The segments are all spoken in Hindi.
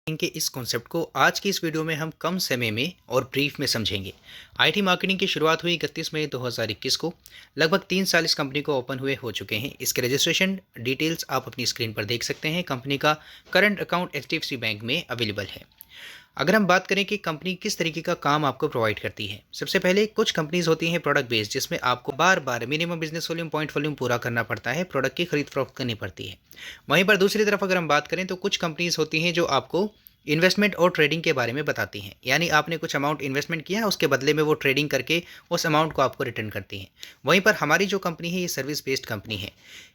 के इस कॉन्सेप्ट को आज की इस वीडियो में हम कम समय में और ब्रीफ में समझेंगे। आईटी मार्केटिंग की शुरुआत हुई 31 मई 2021 को। लगभग 3 साल इस कंपनी को ओपन हुए हो चुके हैं। इसके रजिस्ट्रेशन डिटेल्स आप अपनी स्क्रीन पर देख सकते हैं। कंपनी का करंट अकाउंट एचडीएफसी बैंक में अवेलेबल है। अगर हम बात करें कि कंपनी किस तरीके का काम आपको प्रोवाइड करती है, सबसे पहले कुछ कंपनीज होती हैं प्रोडक्ट बेस्ड, जिसमें आपको बार बार minimum business volume point volume पूरा करना पड़ता है, प्रोडक्ट की खरीद फरोख्त करनी पड़ती है। वहीं पर दूसरी तरफ अगर हम बात करें तो कुछ कंपनीज होती हैं जो आपको इन्वेस्टमेंट और ट्रेडिंग के बारे में बताती हैं, यानी आपने कुछ अमाउंट इन्वेस्टमेंट किया, उसके बदले में वो ट्रेडिंग करके उस अमाउंट को आपको रिटर्न करती हैं। वहीं पर हमारी जो कंपनी है ये सर्विस बेस्ड कंपनी है।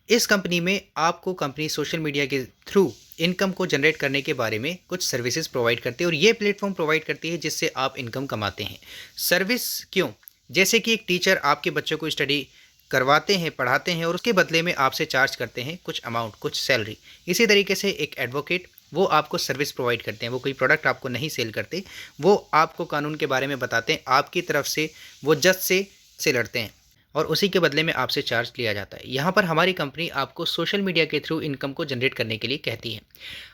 इस कंपनी में आपको कंपनी सोशल मीडिया के थ्रू इनकम को जनरेट करने के बारे में कुछ सर्विसेज प्रोवाइड करती है और ये प्लेटफॉर्म प्रोवाइड करती है जिससे आप इनकम कमाते हैं। सर्विस क्यों? जैसे कि एक टीचर आपके बच्चों को स्टडी करवाते हैं, पढ़ाते हैं और उसके बदले में आपसे चार्ज करते हैं कुछ अमाउंट, कुछ सैलरी। इसी तरीके से एक एडवोकेट, वो आपको सर्विस प्रोवाइड करते हैं। वो कोई प्रोडक्ट आपको नहीं सेल करते, वो आपको कानून के बारे में बताते हैं, आपकी तरफ से वो जज से लड़ते हैं और उसी के बदले में आपसे चार्ज लिया जाता है। यहाँ पर हमारी कंपनी आपको सोशल मीडिया के थ्रू इनकम को जनरेट करने के लिए कहती है।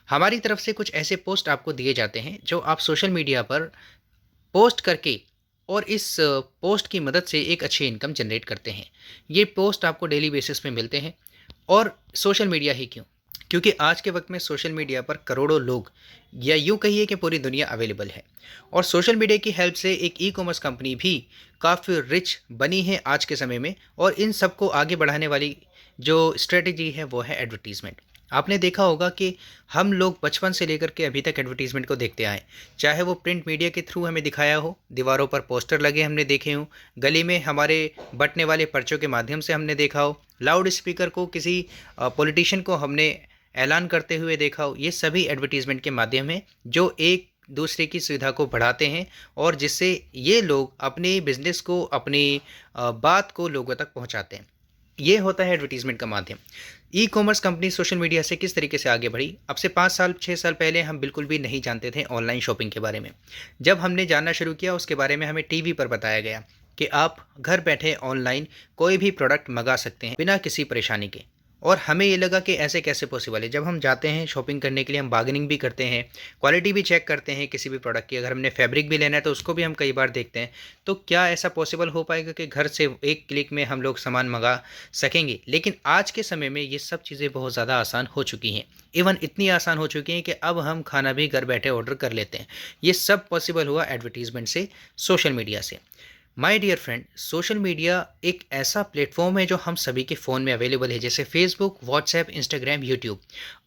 हमारी तरफ से कुछ ऐसे पोस्ट आपको दिए जाते हैं जो आप सोशल मीडिया पर पोस्ट करके और इस पोस्ट की मदद से एक अच्छी इनकम जनरेट करते हैं। ये पोस्ट आपको डेली बेसिस पे मिलते हैं। और सोशल मीडिया ही क्यों? क्योंकि आज के वक्त में सोशल मीडिया पर करोड़ों लोग, या यूँ कहिए कि पूरी दुनिया अवेलेबल है, और सोशल मीडिया की हेल्प से एक ई कॉमर्स कंपनी भी काफ़ी रिच बनी है आज के समय में। और इन सबको आगे बढ़ाने वाली जो स्ट्रेटजी है वो है एडवर्टीज़मेंट। आपने देखा होगा कि हम लोग बचपन से लेकर के अभी तक एडवर्टीज़मेंट को देखते आए, चाहे वो प्रिंट मीडिया के थ्रू हमें दिखाया हो, दीवारों पर पोस्टर लगे हमने देखे हों, गली में हमारे बंटने वाले पर्चों के माध्यम से हमने देखा हो, लाउड स्पीकर को किसी पॉलिटिशियन को हमने ऐलान करते हुए देखा हो। ये सभी एडवर्टीज़मेंट के माध्यम हैं जो एक दूसरे की सुविधा को बढ़ाते हैं और जिससे ये लोग अपने बिजनेस को, अपनी बात को लोगों तक पहुंचाते हैं। ये होता है एडवर्टीज़मेंट का माध्यम। E commerce company social media से किस तरीके से आगे बढ़ी? अब से 5 साल 6 साल पहले हम बिल्कुल भी नहीं जानते थे ऑनलाइन शॉपिंग के बारे में। जब हमने जानना शुरू किया उसके बारे में हमें टीवी पर बताया गया कि आप घर बैठे ऑनलाइन कोई भी प्रोडक्ट मंगा सकते हैं बिना किसी परेशानी के। और हमें ये लगा कि ऐसे कैसे पॉसिबल है। जब हम जाते हैं शॉपिंग करने के लिए, हम बार्गेनिंग भी करते हैं, क्वालिटी भी चेक करते हैं किसी भी प्रोडक्ट की। अगर हमने फैब्रिक भी लेना है तो उसको भी हम कई बार देखते हैं। तो क्या ऐसा पॉसिबल हो पाएगा कि घर से एक क्लिक में हम लोग सामान मंगा सकेंगे? लेकिन आज के समय में ये सब चीज़ें बहुत ज़्यादा आसान हो चुकी हैं। इवन इतनी आसान हो चुकी हैं कि अब हम खाना भी घर बैठे ऑर्डर कर लेते हैं। ये सब पॉसिबल हुआ एडवर्टीज़मेंट से, सोशल मीडिया से। My dear friend, social media एक ऐसा प्लेटफॉर्म है जो हम सभी के फ़ोन में अवेलेबल है, जैसे फेसबुक, व्हाट्सएप, इंस्टाग्राम, यूट्यूब।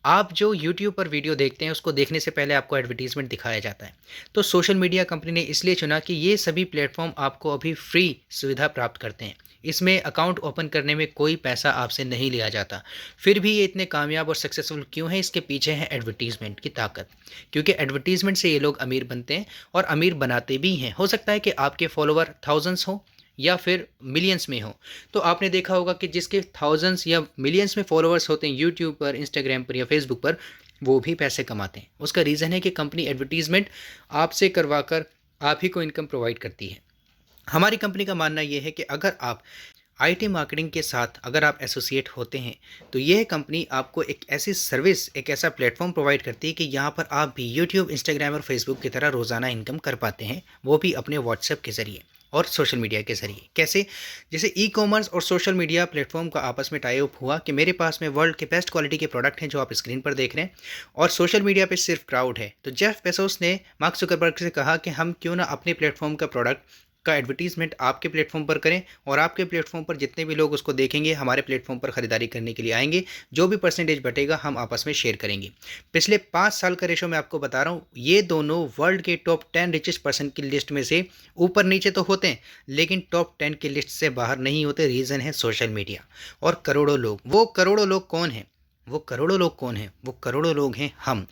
आप जो यूट्यूब पर वीडियो देखते हैं उसको देखने से पहले आपको एडवर्टीज़मेंट दिखाया जाता है। तो सोशल मीडिया कंपनी ने इसलिए चुना कि ये सभी प्लेटफॉर्म आपको अभी फ्री सुविधा प्राप्त करते हैं। इसमें अकाउंट ओपन करने में कोई पैसा आपसे नहीं लिया जाता। फिर भी ये इतने कामयाब और सक्सेसफुल क्यों हैं? इसके पीछे है एडवर्टीज़मेंट की ताकत। क्योंकि एडवर्टीज़मेंट से ये लोग अमीर बनते हैं और अमीर बनाते भी हैं। हो सकता है कि आपके फॉलोवर थाउजेंड्स हो या फिर मिलियंस में हो। तो आपने देखा होगा कि जिसके थाउजेंड्स या मिलियंस में फॉलोअर्स होते हैं यूट्यूब पर, इंस्टाग्राम पर या फेसबुक पर, वो भी पैसे कमाते हैं। उसका रीज़न है कि कंपनी एडवर्टीज़मेंट आपसे करवा कर आप ही को इनकम प्रोवाइड करती है। हमारी कंपनी का मानना ये है कि अगर आप आईटी मार्केटिंग के साथ अगर आप एसोसिएट होते हैं तो यह कंपनी आपको एक ऐसी सर्विस, एक ऐसा प्लेटफॉर्म प्रोवाइड करती है कि यहाँ पर आप भी यूट्यूब, इंस्टाग्राम और फेसबुक की तरह रोज़ाना इनकम कर पाते हैं, वो भी अपने व्हाट्सएप के ज़रिए और सोशल मीडिया के ज़रिए। कैसे? जैसे ई कॉमर्स और सोशल मीडिया प्लेटफॉर्म का आपस में टाई अप हुआ कि मेरे पास में वर्ल्ड के बेस्ट क्वालिटी के प्रोडक्ट हैं जो आप स्क्रीन पर देख रहे हैं, और सोशल मीडिया पे सिर्फ क्राउड है। तो जेफ बेजोस ने मार्क जुकरबर्ग से कहा कि हम क्यों ना अपने प्लेटफॉर्म का प्रोडक्ट का एडवर्टीज़मेंट आपके प्लेटफॉर्म पर करें, और आपके प्लेटफॉर्म पर जितने भी लोग उसको देखेंगे, हमारे प्लेटफॉर्म पर ख़रीदारी करने के लिए आएंगे, जो भी परसेंटेज बटेगा हम आपस में शेयर करेंगे। पिछले 5 साल का रेशो मैं आपको बता रहा हूँ, ये दोनों वर्ल्ड के टॉप 10 रिचेस्ट पर्सन की लिस्ट में से ऊपर नीचे तो होते हैं, लेकिन टॉप 10 की लिस्ट से बाहर नहीं होते। रीज़न है सोशल मीडिया और करोड़ों लोग। वो करोड़ों लोग कौन हैं? वो करोड़ों लोग कौन हैं? वो करोड़ों लोग हैं हम।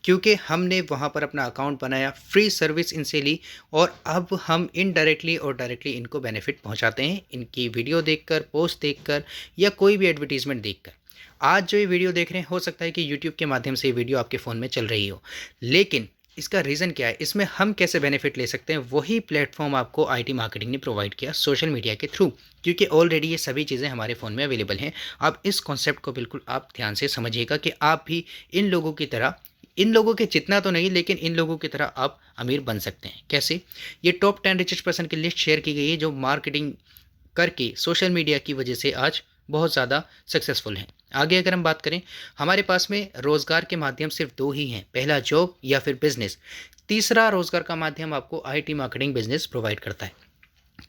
क्योंकि हमने वहाँ पर अपना अकाउंट बनाया, फ्री सर्विस इनसे ली, और अब हम इनडायरेक्टली और डायरेक्टली इनको बेनिफिट पहुँचाते हैं, इनकी वीडियो देखकर, पोस्ट देखकर या कोई भी एडवर्टीज़मेंट देखकर। आज जो ये वीडियो देख रहे हैं, हो सकता है कि यूट्यूब के माध्यम से ये वीडियो आपके फ़ोन में चल रही हो, लेकिन इसका रीज़न क्या है? इसमें हम कैसे बेनिफिट ले सकते हैं? वही प्लेटफॉर्म आपको आईटी मार्केटिंग ने प्रोवाइड किया सोशल मीडिया के थ्रू, क्योंकि ऑलरेडी ये सभी चीज़ें हमारे फ़ोन में अवेलेबल हैं। अब इस कॉन्सेप्ट को बिल्कुल आप ध्यान से समझिएगा कि आप भी इन लोगों की तरह इन लोगों के जितना तो नहीं, लेकिन इन लोगों की तरह आप अमीर बन सकते हैं। कैसे? ये टॉप 10 रिचेस्ट पर्सन की लिस्ट शेयर की गई है जो मार्केटिंग करके सोशल मीडिया की वजह से आज बहुत ज़्यादा सक्सेसफुल हैं। आगे अगर हम बात करें, हमारे पास में रोज़गार के माध्यम सिर्फ दो ही हैं, पहला जॉब या फिर बिजनेस। तीसरा रोज़गार का माध्यम आपको आईटी मार्केटिंग बिजनेस प्रोवाइड करता है।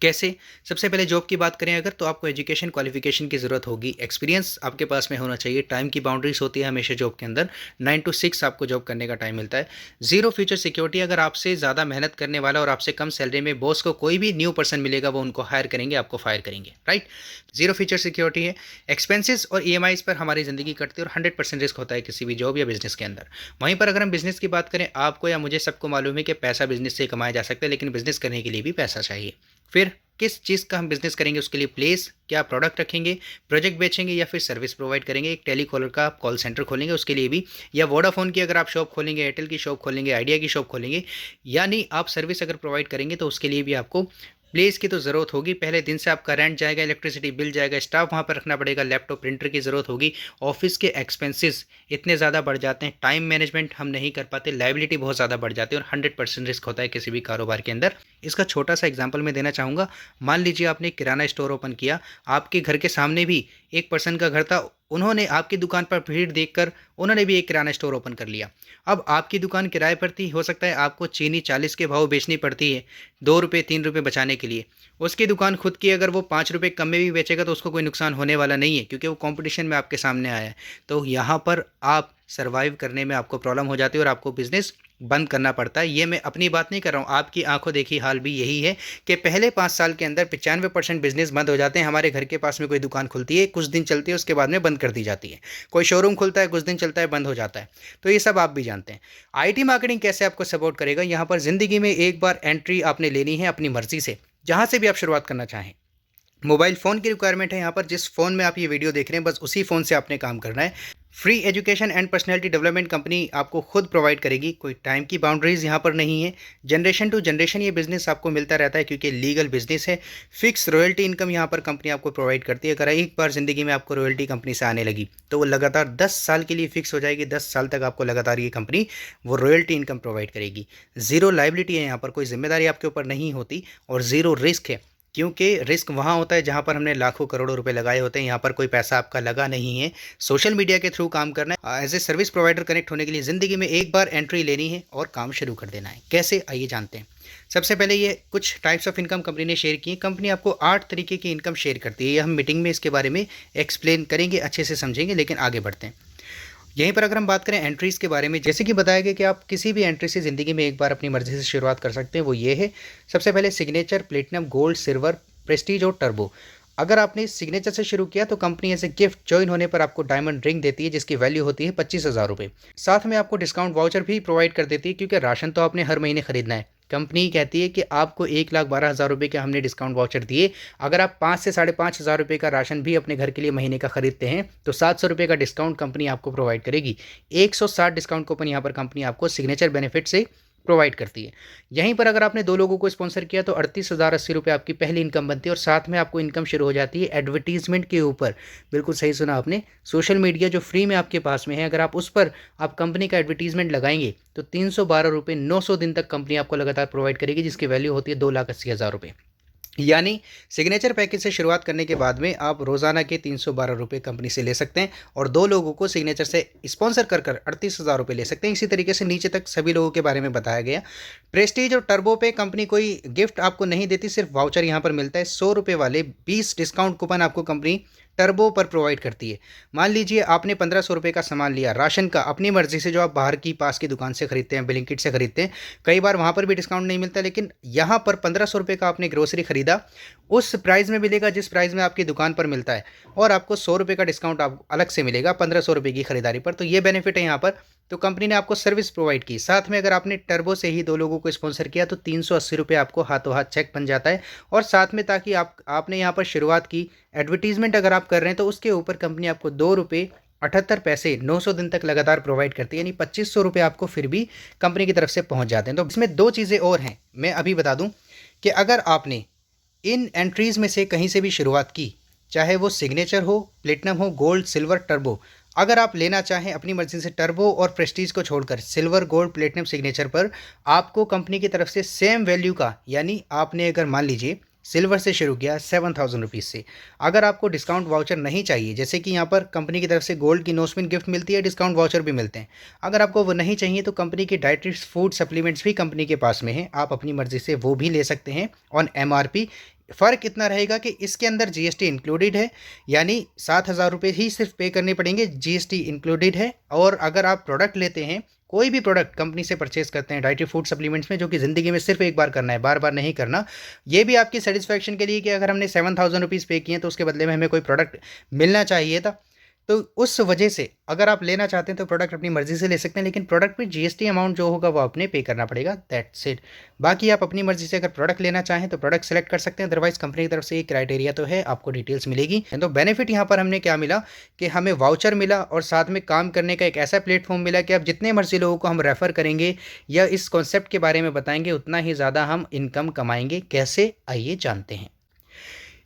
कैसे? सबसे पहले जॉब की बात करें अगर, तो आपको एजुकेशन क्वालिफिकेशन की ज़रूरत होगी, एक्सपीरियंस आपके पास में होना चाहिए, टाइम की बाउंड्रीज होती है हमेशा जॉब के अंदर, 9 to 6 आपको जॉब करने का टाइम मिलता है। जीरो फ्यूचर सिक्योरिटी, अगर आपसे ज़्यादा मेहनत करने वाला और आपसे कम सैलरी में बॉस को कोई भी न्यू पर्सन मिलेगा वो उनको हायर करेंगे, आपको फायर करेंगे, राइट? जीरो फ्यूचर सिक्योरिटी है। एक्सपेंसेस और ईएमआईज पर हमारी ज़िंदगी कटती है और 100% रिस्क होता है किसी भी जॉब या बिजनेस के अंदर। वहीं पर अगर हम बिजनेस की बात करें, आपको या मुझे सबको मालूम है कि पैसा बिजनेस से कमाया जा सकता है, लेकिन बिजनेस करने के लिए भी पैसा चाहिए। फिर किस चीज़ का हम बिजनेस करेंगे, उसके लिए प्लेस, क्या प्रोडक्ट रखेंगे, प्रोजेक्ट बेचेंगे या फिर सर्विस प्रोवाइड करेंगे। एक टेलीकॉलर का आप कॉल सेंटर खोलेंगे उसके लिए भी, या वोडाफोन की अगर आप शॉप खोलेंगे, एयरटेल की शॉप खोलेंगे, आइडिया की शॉप खोलेंगे, यानी आप सर्विस अगर प्रोवाइड करेंगे तो उसके लिए भी आपको प्लेस की तो ज़रूरत होगी। पहले दिन से आपका रेंट जाएगा, इलेक्ट्रिसिटी बिल जाएगा, स्टाफ वहाँ पर रखना पड़ेगा, लैपटॉप प्रिंटर की ज़रूरत होगी, ऑफिस के एक्सपेंसेस इतने ज़्यादा बढ़ जाते हैं, टाइम मैनेजमेंट हम नहीं कर पाते, लाइबिलिटी बहुत ज़्यादा बढ़ जाती है और 100% रिस्क होता है किसी भी कारोबार के अंदर। इसका छोटा सा एग्जाम्पल मैं देना चाहूँगा। मान लीजिए आपने किराना स्टोर ओपन किया, आपके घर के सामने भी एक पर्सन का घर था, उन्होंने आपकी दुकान पर भीड़ देखकर उन्होंने भी एक किराना स्टोर ओपन कर लिया। अब आपकी दुकान किराए पर थी, हो सकता है आपको चीनी 40 के भाव बेचनी पड़ती है 2 रुपये 3 रुपये बचाने के लिए। उसकी दुकान खुद की अगर वो 5 रुपये कम में भी बेचेगा तो उसको कोई नुकसान होने वाला नहीं है, क्योंकि वो कंपटीशन में आपके सामने आया है। तो यहाँ पर आप सर्वाइव करने में आपको प्रॉब्लम हो जाती है और आपको बिजनेस बंद करना पड़ता है। ये मैं अपनी बात नहीं कर रहा हूँ, आपकी आंखों देखी हाल भी यही है कि पहले 5 साल के अंदर 95% बिजनेस बंद हो जाते हैं। हमारे घर के पास में कोई दुकान खुलती है, कुछ दिन चलती है, उसके बाद में बंद कर दी जाती है। कोई शोरूम खुलता है, कुछ दिन चलता है, बंद हो जाता है। तो ये सब आप भी जानते हैं। आईटी मार्केटिंग कैसे आपको सपोर्ट करेगा? यहाँ पर ज़िंदगी में एक बार एंट्री आपने लेनी है अपनी मर्जी से, जहाँ से भी आप शुरुआत करना चाहें। मोबाइल फ़ोन की रिक्वायरमेंट है यहाँ पर, जिस फ़ोन में आप ये वीडियो देख रहे हैं बस उसी फ़ोन से आपने काम करना है। Free education and personality development company आपको खुद प्रोवाइड करेगी, कोई टाइम की बाउंड्रीज यहाँ पर नहीं है। जनरेशन टू जनरेशन ये बिजनेस आपको मिलता रहता है क्योंकि लीगल बिजनेस है। फिक्स रॉयल्टी इनकम यहाँ पर कंपनी आपको प्रोवाइड करती है। अगर एक बार ज़िंदगी में आपको रॉयल्टी कंपनी से आने लगी तो वो लगातार 10 साल के लिए फिक्स हो जाएगी। 10 साल तक आपको लगातार ये कंपनी वो रॉयल्टी इनकम प्रोवाइड करेगी। ज़ीरो लाइबिलिटी है यहाँ पर, कोई जिम्मेदारी आपके ऊपर नहीं होती, और ज़ीरो रिस्क है, क्योंकि रिस्क वहाँ होता है जहाँ पर हमने लाखों करोड़ों रुपए लगाए होते हैं। यहाँ पर कोई पैसा आपका लगा नहीं है। सोशल मीडिया के थ्रू काम करना है। As a service provider connect होने के लिए ज़िंदगी में एक बार एंट्री लेनी है और काम शुरू कर देना है। कैसे, आइए जानते हैं। सबसे पहले ये कुछ टाइप्स ऑफ इनकम कंपनी ने शेयर की है। कंपनी आपको 8 तरीके की इनकम शेयर करती है। ये हम मीटिंग में इसके बारे में एक्सप्लेन करेंगे, अच्छे से समझेंगे, लेकिन आगे बढ़ते हैं। यहीं पर अगर हम बात करें एंट्रीज़ के बारे में, जैसे कि बताया गया कि आप किसी भी एंट्री से ज़िंदगी में एक बार अपनी मर्ज़ी से शुरुआत कर सकते हैं। वो ये है, सबसे पहले signature, platinum, gold, silver, prestige और टर्बो। अगर आपने सिग्नेचर से शुरू किया तो company as a gift join होने पर आपको डायमंड रिंग देती है जिसकी वैल्यू होती है 25,000 रुपये। साथ में आपको डिस्काउंट वाउचर भी प्रोवाइड कर देती है, क्योंकि राशन तो आपने हर महीने खरीदना है। कंपनी कहती है कि आपको 1,12,000 रुपये के हमने डिस्काउंट वाउचर दिए। अगर आप 5 से 5,500 रुपये का राशन भी अपने घर के लिए महीने का खरीदते हैं तो 700 रुपये का डिस्काउंट कंपनी आपको प्रोवाइड करेगी। 160 डिस्काउंट कूपन यहाँ पर कंपनी आपको सिग्नेचर बेनिफिट से प्रोवाइड करती है। यहीं पर अगर आपने 2 लोगों को स्पॉन्सर किया तो 38,080 रुपये आपकी पहली इनकम बनती है, और साथ में आपको इनकम शुरू हो जाती है एडवर्टीजमेंट के ऊपर। बिल्कुल सही सुना आपने, सोशल मीडिया जो फ्री में आपके पास में है, अगर आप उस पर आप कंपनी का एडवर्टीजमेंट लगाएंगे तो 312 रुपये 900 दिन तक कंपनी आपको लगातार प्रोवाइड करेगी, जिसकी वैल्यू होती है 2,80,000 रुपये। यानी सिग्नेचर पैकेज से शुरुआत करने के बाद में आप रोज़ाना के 312 रुपये कंपनी से ले सकते हैं, और 2 लोगों को सिग्नेचर से स्पॉन्सर कर 38,000 रुपये ले सकते हैं। इसी तरीके से नीचे तक सभी लोगों के बारे में बताया गया। प्रेस्टीज और टर्बो पे कंपनी कोई गिफ्ट आपको नहीं देती, सिर्फ वाउचर यहाँ पर मिलता है। 100 रुपये वाले 20 डिस्काउंट कूपन आपको कंपनी टर्बो पर प्रोवाइड करती है। मान लीजिए आपने 1,500 रुपये का सामान लिया राशन का अपनी मर्जी से, जो आप बाहर की पास की दुकान से खरीदते हैं, ब्लिंकिट से खरीदते हैं, कई बार वहाँ पर भी डिस्काउंट नहीं मिलता, लेकिन यहाँ पर 1,500 रुपये का आपने ग्रोसरी खरीदा, उस प्राइस में मिलेगा जिस प्राइस में आपकी दुकान पर मिलता है, और आपको 100 रुपये का डिस्काउंट आप अलग से मिलेगा 1,500 रुपये की खरीदारी पर। तो ये बेनिफिट है यहाँ पर। तो कंपनी ने आपको सर्विस प्रोवाइड की। साथ में अगर आपने टर्बो से ही 2 लोगों को स्पॉन्सर किया तो 380 रुपये आपको हाथों हाथ चेक बन जाता है। और साथ में, ताकि आपने यहाँ पर शुरुआत की, एडवर्टीजमेंट अगर आप कर रहे हैं तो उसके ऊपर कंपनी आपको 2 रुपये 78 पैसे 900 दिन तक लगातार प्रोवाइड करती है, यानी 2,500 रुपये आपको फिर भी कंपनी की तरफ से पहुँच जाते हैं। तो इसमें 2 चीज़ें और हैं, मैं अभी बता दूँ कि अगर आपने इन एंट्रीज़ में से कहीं से भी शुरुआत की, चाहे वो सिग्नेचर हो, प्लेटिनम हो, गोल्ड, सिल्वर, टर्बो, अगर आप लेना चाहें अपनी मर्जी से टर्बो और प्रेस्टीज को छोड़कर सिल्वर, गोल्ड, प्लेटिनम, सिग्नेचर पर आपको कंपनी की तरफ से सेम वैल्यू का, यानी आपने अगर मान लीजिए सिल्वर से शुरू किया 7,000 रुपीज़ से, अगर आपको डिस्काउंट वाउचर नहीं चाहिए, जैसे कि यहाँ पर कंपनी की तरफ से गोल्ड की नोस्पिन गिफ्ट मिलती है, डिस्काउंट वाउचर भी मिलते हैं, अगर आपको वो नहीं चाहिए तो कंपनी की डाइटरी फूड सप्लीमेंट्स भी कंपनी के पास में है, आप अपनी मर्जी से वो भी ले सकते हैं ऑन MRP। फ़र्क इतना रहेगा कि इसके अंदर जीएसटी इंक्लूडेड है, यानी 7,000 रुपये ही सिर्फ पे करने पड़ेंगे, जीएसटी इंक्लूडेड है। और अगर आप प्रोडक्ट लेते हैं, कोई भी प्रोडक्ट कंपनी से परचेज करते हैं डाइटरी फूड सप्लीमेंट्स में, जो कि ज़िंदगी में सिर्फ एक बार करना है, बार बार नहीं करना, ये भी आपकी सेटिस्फैक्शन के लिए कि अगर हमने 7,000 रुपीज़ पे किए हैं तो उसके बदले में हमें कोई प्रोडक्ट मिलना चाहिए था, तो उस वजह से अगर आप लेना चाहते हैं तो प्रोडक्ट अपनी मर्जी से ले सकते हैं, लेकिन प्रोडक्ट पे जीएसटी अमाउंट जो होगा वो आपने पे करना पड़ेगा, दैट्स इट। बाकी आप अपनी मर्जी से अगर प्रोडक्ट लेना चाहें तो प्रोडक्ट सेलेक्ट कर सकते हैं, अदरवाइज कंपनी की तरफ से ये क्राइटेरिया तो है, आपको डिटेल्स मिलेगी। तो बेनिफिट यहाँ पर हमने क्या मिला कि हमें वाउचर मिला और साथ में काम करने का एक ऐसा प्लेटफॉर्म मिला कि अब जितने मर्जी लोगों को हम रेफ़र करेंगे या इस कॉन्सेप्ट के बारे में बताएंगे उतना ही ज़्यादा हम इनकम कमाएंगे। कैसे, आइए जानते हैं।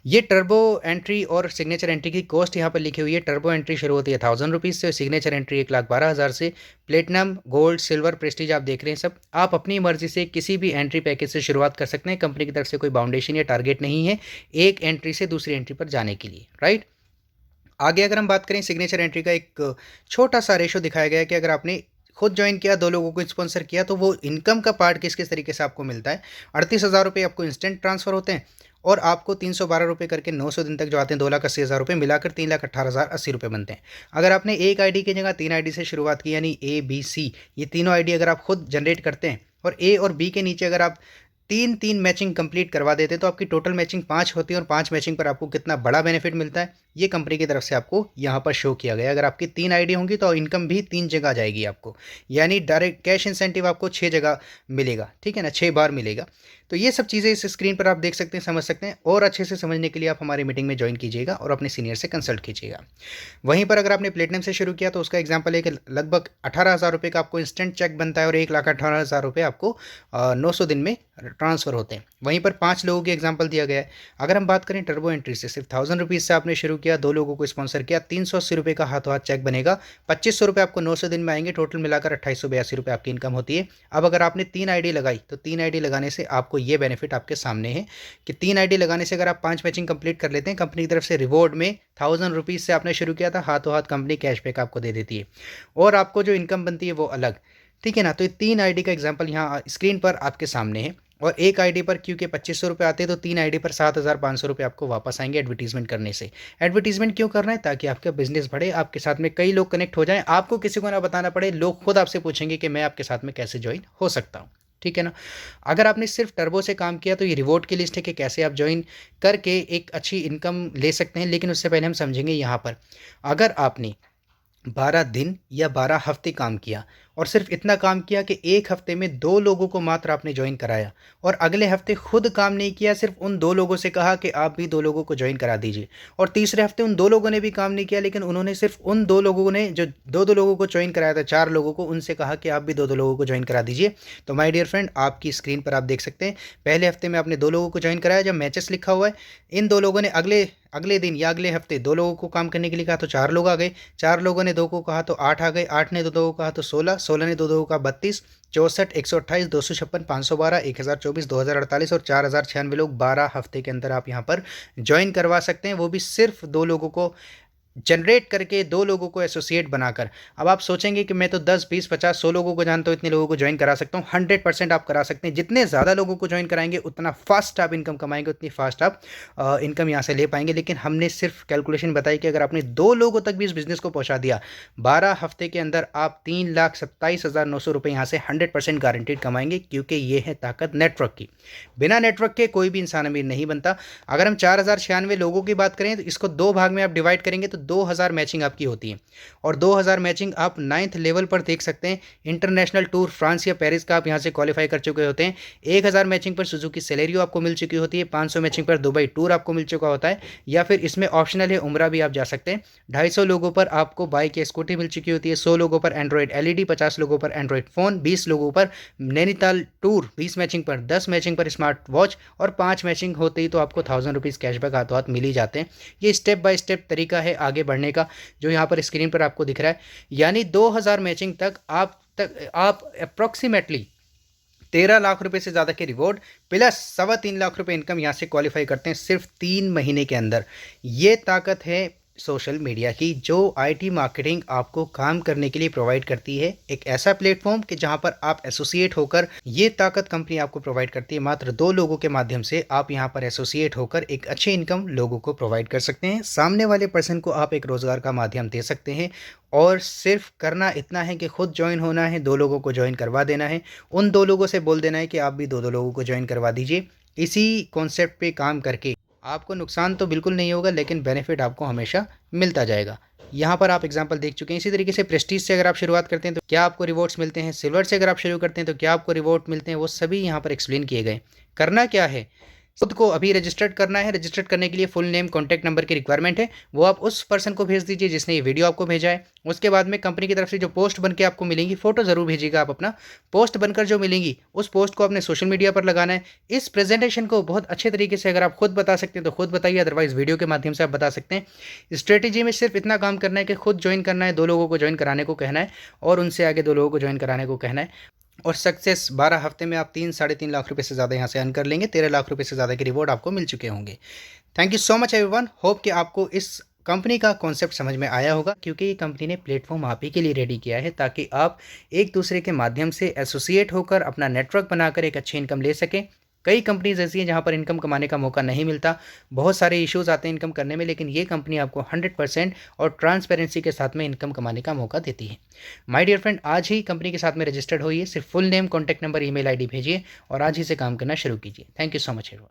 ये टर्बो एंट्री और सिग्नेचर एंट्री की कॉस्ट यहाँ पर लिखी हुई है। टर्बो एंट्री शुरू होती है 1,000 रुपीज़ से, सिग्नेचर एंट्री 1,12,000 से, प्लेटिनम, गोल्ड, सिल्वर, प्रेस्टीज आप देख रहे हैं सब, आप अपनी मर्जी से किसी भी एंट्री पैकेज से शुरुआत कर सकते हैं। कंपनी की तरफ से कोई बाउंडेशन या टारगेट नहीं है एक एंट्री से दूसरी एंट्री पर जाने के लिए, राइट। आगे अगर हम बात करें सिग्नेचर एंट्री का, एक छोटा सा रेशो दिखाया गया है कि अगर आपने खुद ज्वाइन किया, 2 लोगों को स्पॉन्सर किया, तो वो इनकम का पार्ट किस किस तरीके से आपको मिलता है। 38,000 रुपये आपको इंस्टेंट ट्रांसफ़र होते हैं और आपको 312 रुपये करके 900 दिन तक जो आते हैं 2,80,000 रुपये मिलाकर 3,18,080 रुपये बनते हैं। अगर आपने एक आईडी की जगह 3 आईडी से शुरुआत की, यानी A, B, C, ये तीनों आईडी अगर आप खुद जनरेट करते हैं और A और B के नीचे अगर आप 3 मैचिंग कंप्लीट करवा देते हैं तो आपकी टोटल मैचिंग 5 होती है और 5 मैचिंग पर आपको कितना बड़ा बेनिफिट मिलता है ये कंपनी की तरफ से आपको यहाँ पर शो किया गया है। अगर आपकी 3 आईडी होंगी तो इनकम भी 3 जगह जाएगी आपको, यानी डायरेक्ट कैश इंसेंटिव आपको 6 जगह मिलेगा, ठीक है ना, 6 बार मिलेगा। तो ये सब चीज़ें इस स्क्रीन पर आप देख सकते हैं, समझ सकते हैं, और अच्छे से समझने के लिए आप हमारी मीटिंग में ज्वाइन कीजिएगा और अपने सीनियर से कंसल्ट कीजिएगा। वहीं पर अगर आपने प्लेटिनम से शुरू किया तो उसका एग्जाम्पल है कि लगभग 18,000 रुपये का आपको इंस्टेंट चेक बनता है और 1,18,000 रुपये आपको 900 दिन में ट्रांसफ़र होते हैं। वहीं पर 5 लोगों की एग्जाम्पल दिया गया है। अगर हम बात करें टर्बो एंट्री से, सिर्फ 1,000 रुपीज़ से आपने शुरू किया, 2 लोगों को स्पॉन्सर किया, 380 रुपये का हाथों हाथ चेक बनेगा, 2,500 रुपये आपको 900 दिन में आएंगे, टोटल मिलाकर 2,882 रुपये आपकी इनकम होती है। अब अगर आपने 3 आईडी लगाई तो 3 आईडी लगाने से आपको ये बेनिफिट आपके सामने है कि 3 आईडी लगाने से अगर आप 5 मैचिंग कंप्लीट कर लेते हैं, कंपनी की तरफ से रिवॉर्ड में 1,000 रुपीज़ से आपने शुरू किया था, हाथों हाथ कंपनी कैशबैक आपको दे देती है और आपको जो इनकम बनती है वो अलग, ठीक है ना। तो ये 3 आईडी का एग्जांपल यहाँ स्क्रीन पर आपके सामने है और एक आईडी पर क्योंकि 2,500 रुपये आते हैं तो 3 आईडी पर 7,500 रुपये आपको वापस आएंगे एडवर्टीजमेंट करने से। एडवर्टीजमेंट क्यों करना है? ताकि आपका बिजनेस बढ़े, आपके साथ में कई लोग कनेक्ट हो जाएं, आपको किसी को ना बताना पड़े, लोग खुद आपसे पूछेंगे कि मैं आपके साथ में कैसे ज्वाइन हो सकता हूँ, ठीक है ना। अगर आपने सिर्फ टर्बो से काम किया तो ये रिवॉर्ड की लिस्ट है कि कैसे आप ज्वाइन करके एक अच्छी इनकम ले सकते हैं, लेकिन उससे पहले हम समझेंगे यहाँ पर अगर आपने 12 दिन या 12 हफ्ते काम किया और सिर्फ इतना काम किया कि एक हफ्ते में 2 लोगों को मात्र आपने ज्वाइन कराया और अगले हफ्ते खुद काम नहीं किया, सिर्फ उन 2 लोगों से कहा कि आप भी 2 लोगों को ज्वाइन करा दीजिए, और तीसरे हफ्ते उन 2 लोगों ने भी काम नहीं किया, लेकिन उन्होंने सिर्फ उन 2 लोगों ने जो 2 लोगों को ज्वाइन कराया था, 4 लोगों को, उनसे कहा कि आप भी 2 लोगों को ज्वाइन करा दीजिए। तो माय डियर फ्रेंड, आपकी स्क्रीन पर आप देख सकते हैं पहले हफ्ते में आपने 2 लोगों को ज्वाइन कराया, जब मैचेस लिखा हुआ है, इन 2 लोगों ने अगले दिन या अगले हफ्ते 2 लोगों को काम करने के लिए कहा तो 4 लोग आ गए, 4 लोगों ने 2 को कहा तो 8 आ गए, 8 ने 2 को कहा तो 16, 16 ने 2 को कहा 32, 64, 128, 256, 512, 1,024, 2,048 और 4,096 लोग 12 हफ्ते के अंदर आप यहाँ पर ज्वाइन करवा सकते हैं, वो भी सिर्फ 2 लोगों को जनरेट करके, 2 लोगों को एसोसिएट बनाकर। अब आप सोचेंगे कि मैं तो 10, 20, 50, 100 लोगों को जानता हूँ, इतने लोगों को ज्वाइन करा सकता हूँ। 100% आप करा सकते हैं। जितने ज़्यादा लोगों को ज्वाइन कराएंगे उतना फास्ट आप इनकम कमाएंगे, उतनी फास्ट आप इनकम यहाँ से ले पाएंगे। लेकिन हमने सिर्फ कैलकुलेशन बताई कि अगर आपने 2 लोगों तक भी इस बिज़नेस को पहुँचा दिया, 12 हफ्ते के अंदर आप 3,27,900 रुपये यहाँ से 100% गारंटीड कमाएंगे, क्योंकि ये है ताकत नेटवर्क की। बिना नेटवर्क के कोई भी इंसान अमीर नहीं बनता। अगर हम 4,096 लोगों की बात करें तो इसको 2 भाग में आप डिवाइड करेंगे तो 2,000 मैचिंग आपकी होती है, और 2,000 मैचिंग आप 9th लेवल पर देख सकते हैं। इंटरनेशनल टूर फ्रांस या पेरिस का आप यहाँ से क्वालिफाई कर चुके होते हैं। 1,000 मैचिंग पर सुजुकी सेलेरियो आपको मिल चुकी होती है, 500 मैचिंग पर दुबई टूर आपको मिल चुका होता है, या फिर इसमें ऑप्शनल है उम्रा भी आप जा सकते हैं। 250 लोगों पर आपको बाइक या स्कूटी मिल चुकी होती है, 100 लोगों पर एंड्रॉइड LED, 50 लोगों पर एंड्रॉइड फ़ोन, 20 लोगों पर नैनीताल टूर, 20 मैचिंग पर, 10 मैचिंग पर स्मार्ट वॉच, और 5 मैचिंग होते ही तो आपको 1,000 रुपीज़ कैशबैक हाथों हाथ मिल ही जाते हैं। ये स्टेप बाय स्टेप तरीका है आगे बढ़ने का, जो यहाँ पर स्क्रीन पर आपको दिख रहा है। यानी 2000 मैचिंग तक आप अप्रॉक्सीमेटली 13 लाख रुपए से ज़्यादा के रिवॉर्ड प्लस 3.25 लाख रुपए इनकम यहाँ से क्वालिफाई करते हैं सिर्फ 3 महीने के अंदर। ये ताकत है सोशल मीडिया की, जो आईटी मार्केटिंग आपको काम करने के लिए प्रोवाइड करती है। एक ऐसा प्लेटफॉर्म कि जहां पर आप एसोसिएट होकर, ये ताकत कंपनी आपको प्रोवाइड करती है। मात्र 2 लोगों के माध्यम से आप यहां पर एसोसिएट होकर एक अच्छी इनकम लोगों को प्रोवाइड कर सकते हैं। सामने वाले पर्सन को आप एक रोज़गार का माध्यम दे सकते हैं और सिर्फ करना इतना है कि खुद ज्वाइन होना है, 2 लोगों को ज्वाइन करवा देना है, उन 2 लोगों से बोल देना है कि आप भी 2-2 लोगों को ज्वाइन करवा दीजिए। इसी कॉन्सेप्ट पे काम करके आपको नुकसान तो बिल्कुल नहीं होगा, लेकिन बेनिफिट आपको हमेशा मिलता जाएगा। यहाँ पर आप एग्जांपल देख चुके हैं। इसी तरीके से प्रेस्टीज से अगर आप शुरुआत करते हैं तो क्या आपको रिवॉर्ड्स मिलते हैं, सिल्वर से अगर आप शुरू करते हैं तो क्या आपको रिवॉर्ड मिलते हैं, वो सभी यहाँ पर एक्सप्लेन किए गए। करना क्या है, खुद को अभी रजिस्टर्ड करना है। रजिस्टर्ड करने के लिए फुल नेम, कॉन्टैक्ट नंबर की रिक्वायरमेंट है, वो आप उस पर्सन को भेज दीजिए जिसने ये वीडियो आपको भेजा है। उसके बाद में कंपनी की तरफ से जो पोस्ट बन के आपको मिलेंगी, फोटो ज़रूर भेजिएगा आप अपना। पोस्ट बनकर जो मिलेंगी उस पोस्ट को अपने सोशल मीडिया पर लगाना है। इस प्रेजेंटेशन को बहुत अच्छे तरीके से अगर आप खुद बता सकते हैं तो खुद बताइए, अदरवाइज वीडियो के माध्यम से आप बता सकते हैं। स्ट्रेटेजी में सिर्फ इतना काम करना है कि खुद ज्वाइन करना है, 2 लोगों को ज्वाइन कराने को कहना है और उनसे आगे 2 लोगों को ज्वाइन कराने को कहना है। और सक्सेस 12 हफ्ते में आप 3-3.5 लाख रुपए से ज़्यादा यहाँ से अर्न कर लेंगे। 13 लाख रुपए से ज़्यादा के रिवॉर्ड आपको मिल चुके होंगे। Thank you so much everyone. Hope कि आपको इस कंपनी का कॉन्सेप्ट समझ में आया होगा, क्योंकि ये कंपनी ने प्लेटफॉर्म आप ही के लिए रेडी किया है ताकि आप एक दूसरे के माध्यम से एसोसिएट होकर अपना नेटवर्क बनाकर एक अच्छी इनकम ले सकें। कई कंपनीज ऐसी हैं जहाँ पर इनकम कमाने का मौका नहीं मिलता, बहुत सारे इश्यूज आते हैं इनकम करने में, लेकिन ये कंपनी आपको 100% और ट्रांसपेरेंसी के साथ में इनकम कमाने का मौका देती है। माय डियर फ्रेंड, आज ही कंपनी के साथ में रजिस्टर्ड होइए, सिर्फ full name, contact number, email ID भेजिए और आज ही से काम करना शुरू कीजिए। Thank you so much everyone.